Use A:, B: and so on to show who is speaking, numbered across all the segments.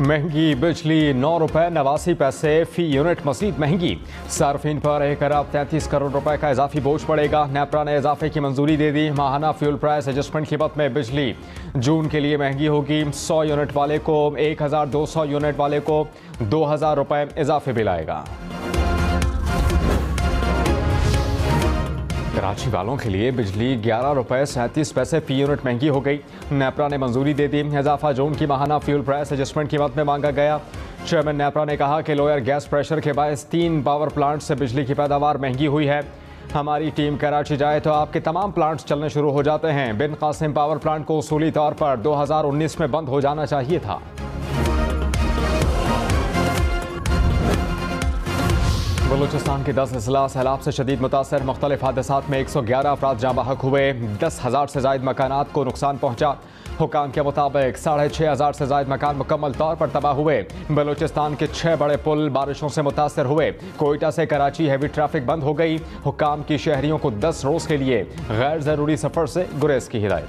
A: महंगी बिजली 9 रुपये 89 पैसे फी यूनिट मजीद महंगी। सार्फिन पर 1,33 करोड़ रुपए का इजाफी बोझ पड़ेगा। नेपरा ने इजाफे की मंजूरी दे दी। माहाना फ्यूल प्राइस एडजस्टमेंट कीमत में बिजली जून के लिए महंगी होगी। 100 यूनिट वाले को 1,200, यूनिट वाले को 2,000 रुपए इजाफे बिल आएगा। कराची वालों के लिए बिजली 11 रुपये 37 पैसे फी यूनिट महंगी हो गई। नेपरा ने मंजूरी दे दी। इजाफा जून की माहाना फ्यूल प्राइस एडजस्टमेंट कीमत में मांगा गया। चेयरमैन नेपरा ने कहा कि लोअर गैस प्रेशर के बायस 3 पावर प्लांट से बिजली की पैदावार महंगी हुई है। हमारी टीम कराची जाए तो आपके तमाम प्लांट्स चलने शुरू हो जाते हैं। बिन कासिम पावर प्लांट को उसूली तौर पर 2019 में बंद हो जाना चाहिए था। बलूचिस्तान के 10 अजला सैलाब से शदीद मुतासर। मुख्तलिफ हादसात में 111 अफराद जाँ बहक हुए। 10,000 से जायद मकानात को नुकसान पहुँचा। हुकाम के मुताबिक 6,500 से जायद मकान मुकम्मल तौर पर तबाह हुए। बलूचिस्तान के 6 बड़े पुल बारिशों से मुतासर हुए। कोयटा से कराची हैवी ट्रैफिक बंद हो गई। हुकाम की शहरियों को 10 रोज़ के लिए गैर ज़रूरी सफ़र से गुरेज की हिदायत।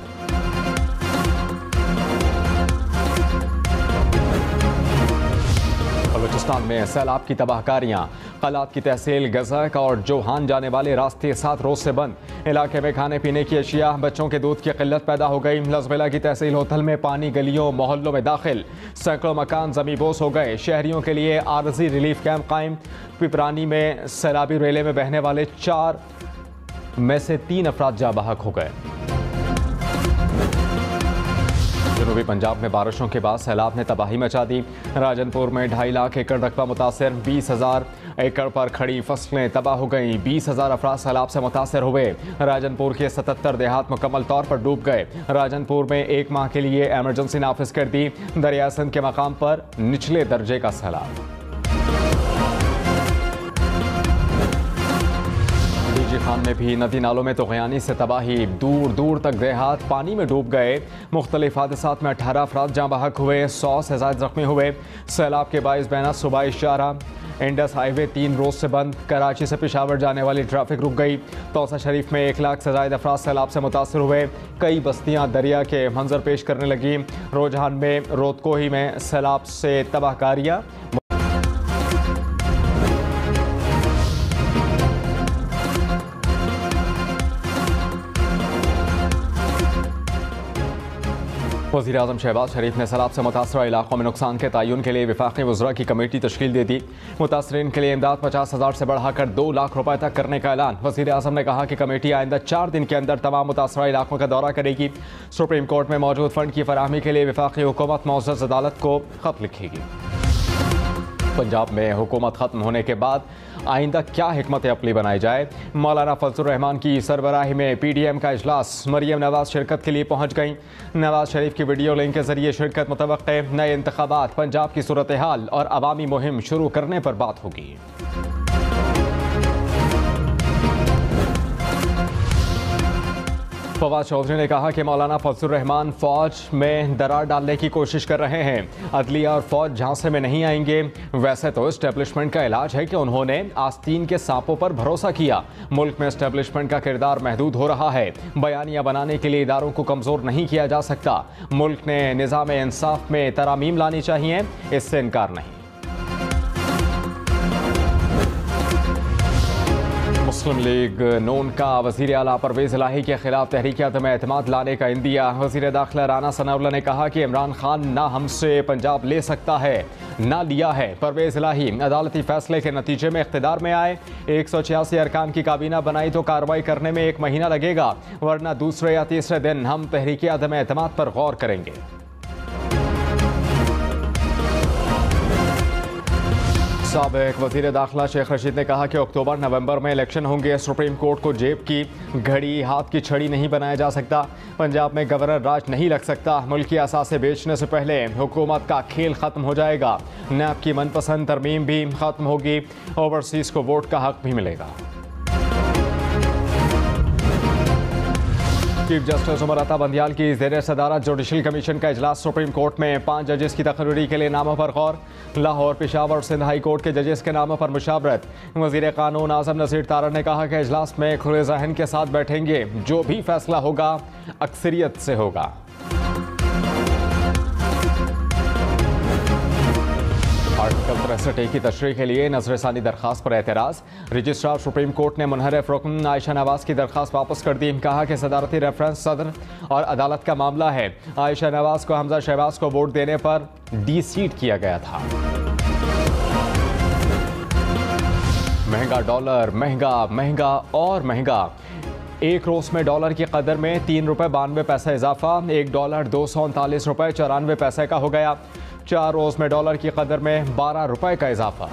A: बलूचिस्तान में सैलाब की तबाहकारियाँ। कलात की तहसील गज़क और जोहान जाने वाले रास्ते 7 रोज से बंद। इलाके में खाने पीने की अशिया, बच्चों के दूध की किल्लत पैदा हो गई। लजमेला की तहसील होथल में पानी गलियों मोहल्लों में दाखिल। सैकड़ों मकान ज़मींबोस हो गए। शहरियों के लिए आरजी रिलीफ कैंप कायम। पिपरानी में सैलाबी रेले में बहने वाले 4 में से 3 अफराद जाँ बहक हो गए। जनूबी पंजाब में बारिशों के बाद सैलाब ने तबाही मचा दी। राजनपुर में 2.5 लाख एकड़ रकबा मुतासर। 20,000 एकड़ पर खड़ी फसलें तबाह हो गईं। 20,000 अफराद सैलाब से मुतासर हुए। राजनपुर के 77 देहात मुकम्मल तौर पर डूब गए। राजनपुर में 1 माह के लिए एमरजेंसी नाफिज कर दी। दरिया सिंध के मकाम पर निचले दर्जे का सैलाब। खान में भी नदी नालों में तग़यानी से तबाही। दूर दूर तक देहात पानी में डूब गए। मुख्तलिफ हादसात में 18 अफराद जाँ बहक हुए। 100 से ज़ायद ज़ख्मी हुए। सैलाब के बाइस बैना सूबाई शाहराह इंडस हाईवे 3 रोज से बंद। कराची से पेशावर जाने वाली ट्रैफिक रुक गई। तौसा शरीफ में 1 लाख से ज़ायद अफराद सैलाब से मुतासर हुए। कई बस्तियाँ दरिया के मंजर पेश करने लगी। रोजहान में रोतकोही में सैलाब से तबाहकारियाँ। वज़ीर आज़म शहबाज शरीफ ने सैलाब से मुतासरा इलाकों में नुकसान के तयन के लिए वफाकी वज़रा की कमेटी तश्कील दे दी। मुतासरीन के लिए इमदाद 50,000 से बढ़ाकर 2 लाख रुपए तक करने का ऐलान। वज़ीर आज़म ने कहा कि कमेटी आइंदा 4 दिन के अंदर तमाम मुतासरा इलाकों का दौरा करेगी। सुप्रीम कोर्ट में मौजूद फंड की फराहमी के लिए वफाकी हुकूमत मौजूद अदालत को खत लिखेगी। पंजाब में हुकूमत ख़त्म होने के बाद आइंदा क्या हिकमत अमली बनाई जाए। मौलाना फजलुर रहमान की सरबराही में PDM का इजलास। मरियम नवाज शिरकत के लिए पहुँच गईं। नवाज शरीफ की वीडियो लिंक के जरिए शिरकत मुतवक्के। नए इंतखाबात, पंजाब की सूरत हाल और अवामी मुहिम शुरू करने पर बात होगी। फवाद चौधरी ने कहा कि मौलाना फजलुर रहमान फौज में दरार डालने की कोशिश कर रहे हैं। अदलिया और फौज झांसे में नहीं आएंगे। वैसे तो एस्टेब्लिशमेंट का इलाज है कि उन्होंने आस्तीन के सांपों पर भरोसा किया। मुल्क में एस्टेब्लिशमेंट का किरदार महदूद हो रहा है। बयानिया बनाने के लिए इदारों को कमज़ोर नहीं किया जा सकता। मुल्क ने निज़ाम इंसाफ में तरामीम लानी चाहिए, इससे इनकार नहीं। मुस्लिम लीग नून का वज़ीर आला परवेज़ इलाही के खिलाफ तहरीक अदम एतमाद लाने का इंदिया। वज़ीर दाखिला राना सनाउल्लाह ने कहा कि इमरान खान ना हमसे पंजाब ले सकता है ना लिया है। परवेज़ इलाही अदालती फैसले के नतीजे में इख्तिदार में आए। 186 अरकान की काबीना बनाई तो कार्रवाई करने में 1 महीना लगेगा, वरना दूसरे या तीसरे दिन हम तहरीक अदम एतमाद पर गौर करेंगे। साबिक वज़ीर दाखिला शेख रशीद ने कहा कि अक्टूबर नवंबर में इलेक्शन होंगे। सुप्रीम कोर्ट को जेब की घड़ी हाथ की छड़ी नहीं बनाया जा सकता। पंजाब में गवर्नर राज नहीं लग सकता। मुल्क की असासे बेचने से पहले हुकूमत का खेल ख़त्म हो जाएगा। नैब की मनपसंद तरमीम भी ख़त्म होगी। ओवरसीज़ को वोट का हक भी मिलेगा। चीफ जस्टिस उमर अता बंदियाल की ज़ेर सदारत जुडिशल कमीशन का इजलास। सुप्रीम कोर्ट में 5 जजेस की तकरीरी के लिए नामों पर गौर। लाहौर, पेशावर और सिंध हाई कोर्ट के जजेस के नामों पर मुशावरत। वज़ीर कानून आज़म नज़ीर तारड़ ने कहा कि इजलास में खुले ज़हन के साथ बैठेंगे। जो भी फैसला होगा अक्सरियत से होगा। आर्टिकल 63A की तशरीह के लिए नजरसानी दरखास्त पर एतराज़। रजिस्ट्रार सुप्रीम कोर्ट ने मुनहरफ रुकन आयशा नवाज की दरखास्त वापस कर दी। कहा कि सदारती रेफरेंस सदर और अदालत का मामला है। आयशा नवाज को हमजा शहबाज को वोट देने पर डी-सीट किया गया था। महंगा डॉलर, महंगा महंगा और महंगा। एक रोज में डॉलर की कदर में 3 रुपये 92 पैसे इजाफा। एक डॉलर 239 रुपये 94 पैसे का हो गया। 4 रोज में डॉलर की कदर में 12 रुपये का इजाफा।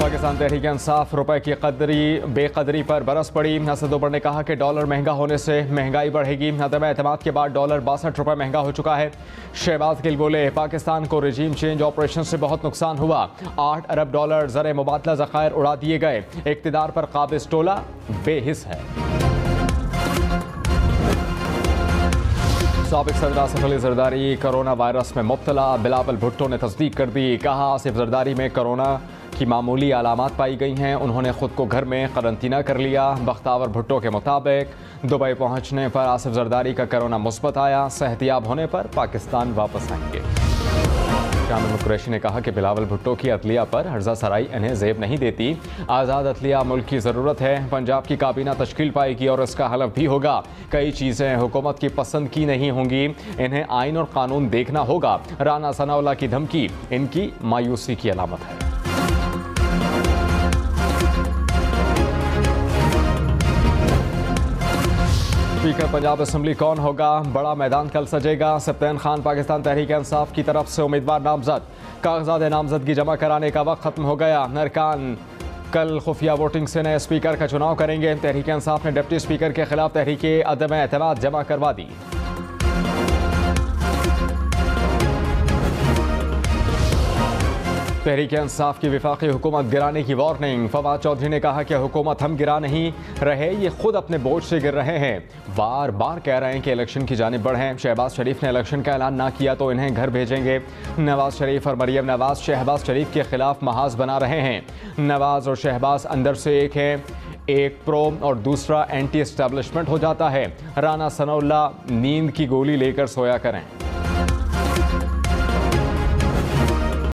A: पाकिस्तान तहरीक इंसाफ रुपए की बेकदरी पर बरस पड़ी। असद उमर ने कहा कि डॉलर महंगा होने से महंगाई बढ़ेगी। अदम एतमाद के बाद डॉलर 62 रुपये महंगा हो चुका है। शहबाज गिल बोले, पाकिस्तान को रजीम चेंज ऑपरेशन से बहुत नुकसान हुआ। 8 अरब डॉलर ज़र मुबादला ज़खायर उड़ा दिए गए। इक़्तिदार पर काबिज टोला बेहिस है। साबिक सदर आसिफ अली जरदारी कोरोना वायरस में मुब्तला। बिलावल भुट्टो ने तस्दीक कर दी। कहा, आसिफ जरदारी में कोरोना की मामूली अलामात पाई गई हैं। उन्होंने खुद को घर में करंतना कर लिया। बख्तावर भुट्टो के मुताबिक दुबई पहुंचने पर आसिफ जरदारी का कोरोना मुस्बत आया। सेहतियाब होने पर पाकिस्तान वापस आएंगे। शामिल कुरैशी ने कहा कि बिलावल भुट्टो की अदलिया पर हर्जा सराई इन्हें जेब नहीं देती। आज़ाद अदलिया मुल्क की ज़रूरत है। पंजाब की काबीना तश्कील पाएगी और इसका हलफ भी होगा। कई चीज़ें हुकूमत की पसंद की नहीं होंगी। इन्हें आइन और कानून देखना होगा। राना सनाउल्लाह की धमकी इनकी मायूसी की अलामत है। स्पीकर पंजाब असम्बली कौन होगा? बड़ा मैदान कल सजेगा। सप्तान खान पाकिस्तान तहरीक इंसाफ की तरफ से उम्मीदवार नामजद। कागजात नामजदगी जमा कराने का वक्त खत्म हो गया। अरकान कल खुफिया वोटिंग से नए स्पीकर का चुनाव करेंगे। तहरीक इंसाफ ने डिप्टी स्पीकर के खिलाफ तहरीक अदम एतमाद जमा करवा दी। तहरीक इंसाफ की विफाकी हुकूमत गिराने की वार्निंग। फवाद चौधरी ने कहा कि हुकूमत हम गिरा नहीं रहे, ये खुद अपने बोझ से गिर रहे हैं। बार बार कह रहे हैं कि इलेक्शन की जानिब बढ़ें। शहबाज शरीफ ने इलेक्शन का ऐलान ना किया तो इन्हें घर भेजेंगे। नवाज शरीफ और मरियम नवाज शहबाज शरीफ के खिलाफ महाज बना रहे हैं। नवाज और शहबाज अंदर से एक हैं, एक प्रो और दूसरा एंटी एस्टेब्लिशमेंट हो जाता है। राना सनाउल्लाह नींद की गोली लेकर सोया करें।